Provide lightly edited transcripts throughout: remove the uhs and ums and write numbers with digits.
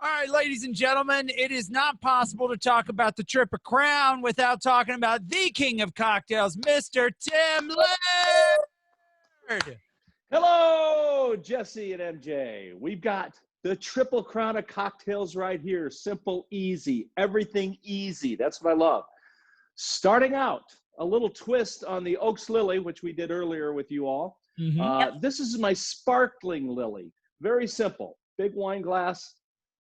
All right, ladies and gentlemen, it is not possible to talk about the Triple Crown without talking about the king of cocktails, Mr. Tim Laird. Hello, Jesse and MJ. We've got the Triple Crown of cocktails right here. Simple, easy, everything easy. That's what I love. Starting out, a little twist on the Oaks Lily, which we did earlier with you all. This is my sparkling lily. Very simple. Big wine glass,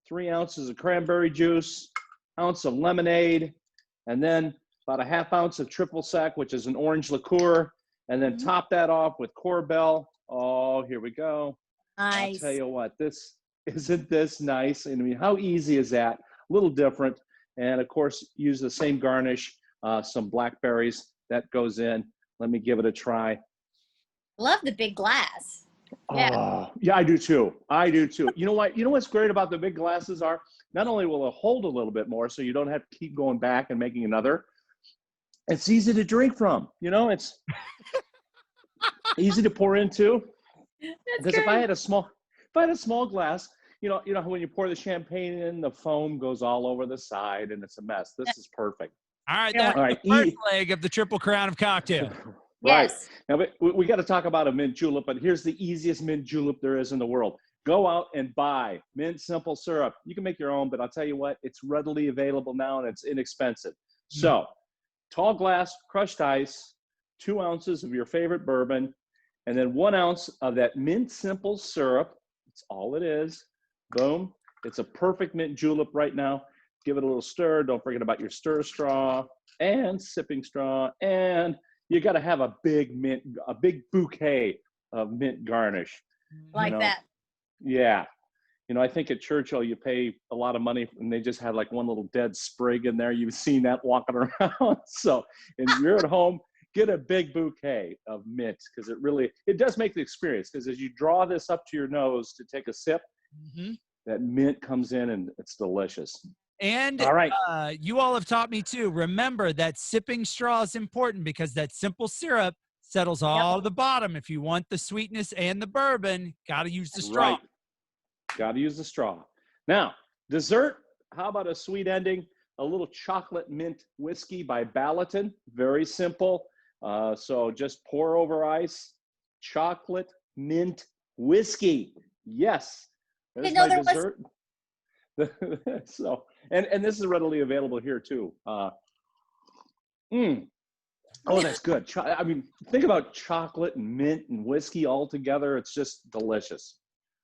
3 ounces of cranberry juice, ounce of lemonade, and then about a half ounce of triple sec, which is an orange liqueur, and then top that off with Korbel. Oh, here we go. Nice. I'll tell you what, isn't this nice? I mean, how easy is that? A little different. And of course, use the same garnish, some blackberries that goes in. Let me give it a try. Love the big glass. Yeah. Oh, yeah, I do too. I do too. You know what? You know what's great about the big glasses are? Not only will it hold a little bit more, so you don't have to keep going back and making another. It's easy to drink from. You know, it's easy to pour into. Because if I had a small glass, you know how when you pour the champagne in, the foam goes all over the side and it's a mess. This is perfect. All right, that's the first leg of the Triple Crown of cocktail. Right. Yes. Now, we got to talk about a mint julep, but here's the easiest mint julep there is in the world. Go out and buy mint simple syrup. You can make your own, but I'll tell you what, it's readily available now and it's inexpensive. So, tall glass, crushed ice, 2 ounces of your favorite bourbon, and then 1 ounce of that mint simple syrup. That's all it is. Boom. It's a perfect mint julep right now. Give it a little stir. Don't forget about your stir straw and sipping straw, and you got to have a big bouquet of mint garnish. Like that. Yeah. You know, I think at Churchill, you pay a lot of money and they just have like one little dead sprig in there. You've seen that walking around. So if you're at home, get a big bouquet of mint because it does make the experience, because as you draw this up to your nose to take a sip, that mint comes in and it's delicious. And all right. You all have taught me too. Remember that sipping straw is important because that simple syrup settles all to the bottom. If you want the sweetness and the bourbon, got to use the straw. Right. Got to use the straw. Now, dessert, how about a sweet ending? A little chocolate mint whiskey by Ballotin. Very simple. So just pour over ice. Chocolate mint whiskey. Yes. There's my dessert. So, and this is readily available here too. Oh, that's good. I mean, think about chocolate and mint and whiskey all together. It's just delicious.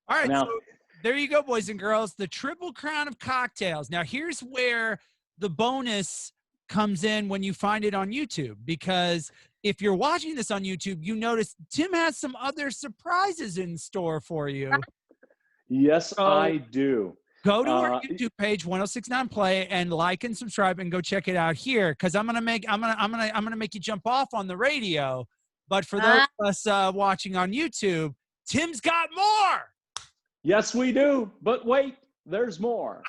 All right, now, so there you go, boys and girls. The Triple Crown of cocktails. Now, here's where the bonus comes in when you find it on YouTube, because if you're watching this on YouTube, you notice Tim has some other surprises in store for you. Yes, I do. Go to our YouTube page, 1069 Play, and like and subscribe, and go check it out here. Because I'm gonna make you jump off on the radio. But for those of us watching on YouTube, Tim's got more. Yes, we do. But wait, there's more.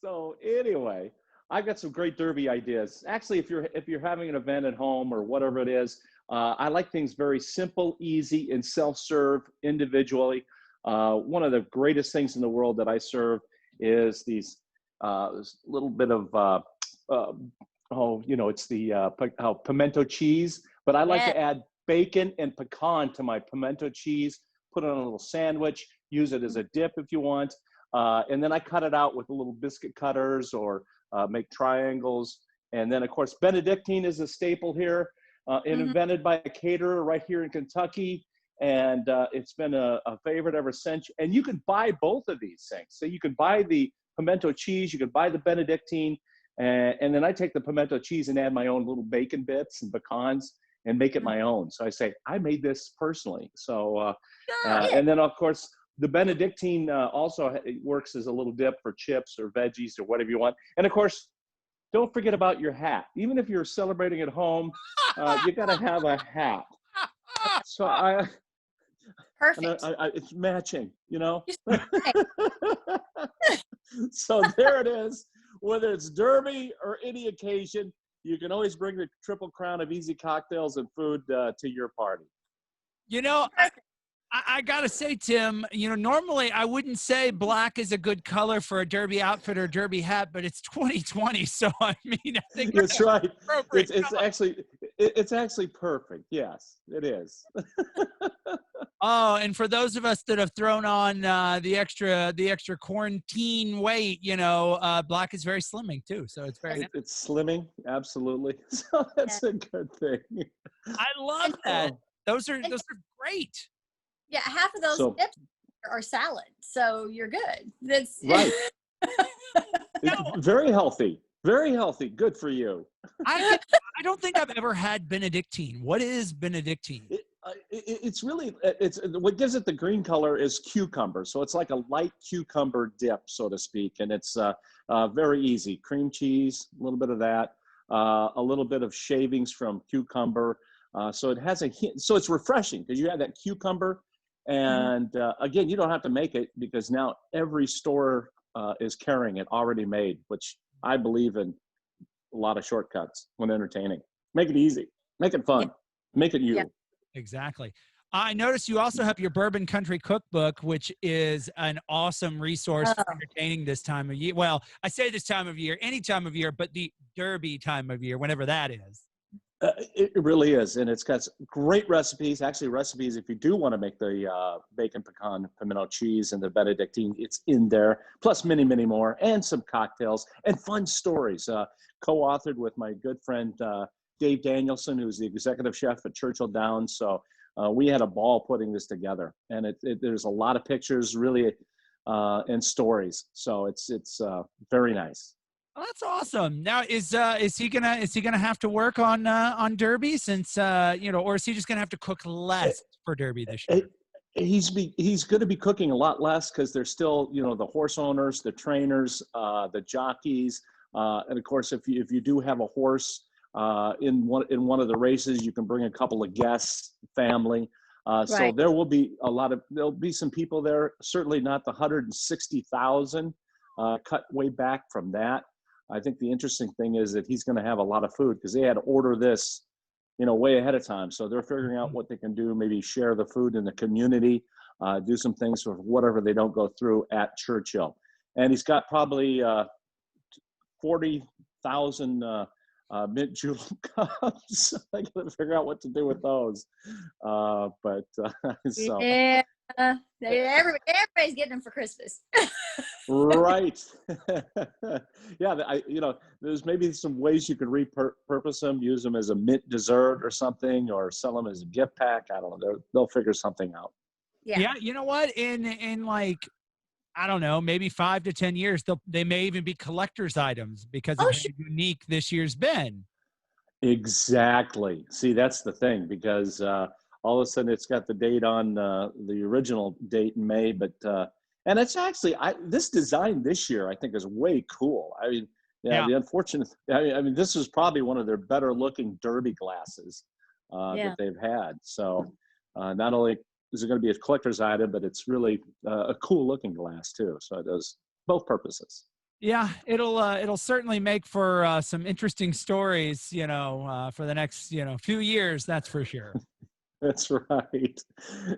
So anyway, I've got some great derby ideas. Actually, if you're having an event at home or whatever it is, I like things very simple, easy, and self-serve individually. One of the greatest things in the world that I serve is these little bit of it's the pimento cheese, but I like to add bacon and pecan to my pimento cheese, put it on a little sandwich, use it as a dip if you want, and then I cut it out with a little biscuit cutters or make triangles. And then of course Benedictine is a staple here, invented by a caterer right here in Kentucky. And it's been a favorite ever since. And you can buy both of these things. So you can buy the pimento cheese, you can buy the Benedictine, and then I take the pimento cheese and add my own little bacon bits and pecans and make it my own. So I say, I made this personally. So, and then of course, the Benedictine also works as a little dip for chips or veggies or whatever you want. And of course, don't forget about your hat. Even if you're celebrating at home, you gotta have a hat. So Perfect. it's matching, you know? So there it is. Whether it's derby or any occasion, you can always bring the Triple Crown of easy cocktails and food to your party. You know, I gotta say, Tim, normally I wouldn't say black is a good color for a derby outfit or derby hat, but it's 2020, so I mean, I think That's right. appropriate It's color. actually perfect. Yes, it is. Oh, and for those of us that have thrown on the extra quarantine weight, black is very slimming too, so it's very nice. It's slimming, absolutely. So that's a good thing. I love that. Those are great. Yeah, half of those So dips are salad, so you're good. That's right. Very healthy. Very healthy. Good for you. I don't think I've ever had Benedictine. What is Benedictine? It's really, what gives it the green color is cucumber. So it's like a light cucumber dip, so to speak. And it's very easy. Cream cheese, a little bit of that, a little bit of shavings from cucumber. So it has a hint. So it's refreshing because you have that cucumber. And again, you don't have to make it because now every store is carrying it already made, which I believe in a lot of shortcuts when entertaining. Make it easy. Make it fun. Make it you. Yeah. Exactly. I noticed you also have your Bourbon Country Cookbook, which is an awesome resource for entertaining this time of year. Well, I say this time of year, any time of year, but the Derby time of year, whenever that is. It really is. And it's got great recipes. Actually, recipes, if you do want to make the bacon pecan pimento cheese and the Benedictine, it's in there. Plus many, many more. And some cocktails and fun stories. Co-authored with my good friend, Dave Danielson, who's the executive chef at Churchill Downs. So we had a ball putting this together, and there's a lot of pictures, really, and stories. So it's very nice. Oh, that's awesome. Now, is he gonna have to work on Derby since or is he just gonna have to cook less for Derby this year? He's going to be cooking a lot less because there's still the horse owners, the trainers, the jockeys, and of course if you do have a horse. In one of the races, you can bring a couple of guests, family. So there'll be some people there. Certainly not the 160,000. Cut way back from that. I think the interesting thing is that he's going to have a lot of food because they had to order this, way ahead of time. So they're figuring out what they can do. Maybe share the food in the community, do some things for whatever they don't go through at Churchill. And he's got probably 40,000. Mint Julep cups. I gotta figure out what to do with those. So yeah, everybody's getting them for Christmas. Right. Yeah, there's maybe some ways you could repurpose them, use them as a mint dessert or something, or sell them as a gift pack. I don't know. They'll figure something out. Yeah. You know what? In like, I don't know, maybe 5 to 10 years, they may even be collector's items because of how unique this year's been. Exactly. See, that's the thing, because all of a sudden it's got the date on the original date in May, but and it's actually this design this year I think is way cool. I mean, the unfortunate. I mean, this is probably one of their better looking Derby glasses that they've had. So not only is it going to be a collector's item, but it's really a cool looking glass too. So it does both purposes. Yeah, it'll certainly make for some interesting stories, for the next, few years. That's for sure. That's right.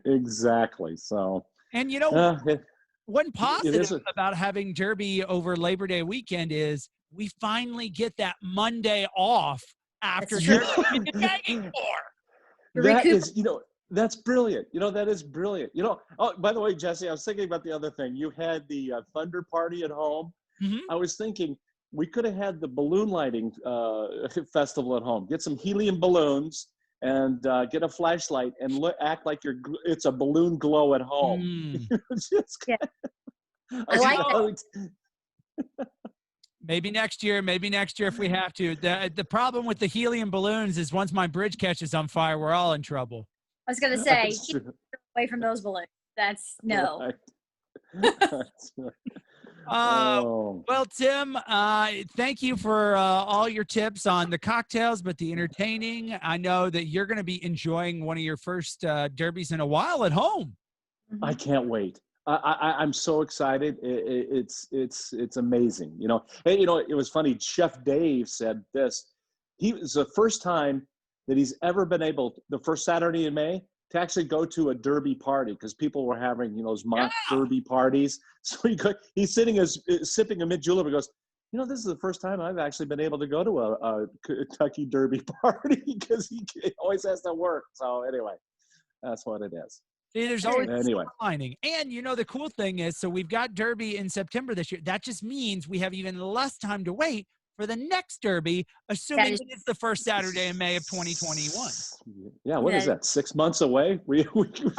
Exactly. So, and one positive about having Derby over Labor Day weekend is we finally get that Monday off after Derby we've been begging for. That is, that's brilliant. That is brilliant. Oh, by the way, Jesse, I was thinking about the other thing. You had the Thunder Party at home. Mm-hmm. I was thinking we could have had the balloon lighting festival at home. Get some helium balloons and get a flashlight and act like it's a balloon glow at home. I like it. Maybe next year if we have to. The problem with the helium balloons is once my bridge catches on fire, we're all in trouble. I was going to say, keep away from those balloons. That's no. Right. Well, Tim, thank you for all your tips on the cocktails, but the entertaining. I know that you're going to be enjoying one of your first derbies in a while at home. I can't wait. I'm so excited. It's amazing. Hey, it was funny. Chef Dave said this. He was the first time that he's ever been able, the first Saturday in May, to actually go to a derby party, because people were having, those mock Yeah. derby parties. So he's sipping a mint julep and goes, this is the first time I've actually been able to go to a Kentucky derby party, because he always has to work. So anyway, that's what it is. See, there's always a Anyway. silver lining. And the cool thing is, so we've got Derby in September this year. That just means we have even less time to wait for the next Derby, assuming it's the first Saturday in May of 2021. Yeah, what is that? 6 months away? We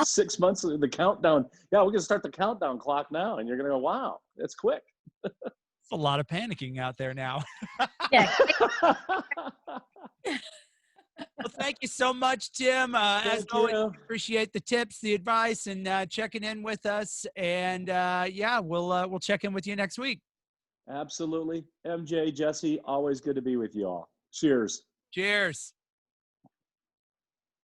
6 months in the countdown. Yeah, we're gonna start the countdown clock now, and you're gonna go, wow, it's quick. It's a lot of panicking out there now. Yeah. Well, thank you so much, Tim. As always, appreciate the tips, the advice, and checking in with us. And we'll check in with you next week. Absolutely. MJ, Jesse, always good to be with you all. Cheers. Cheers.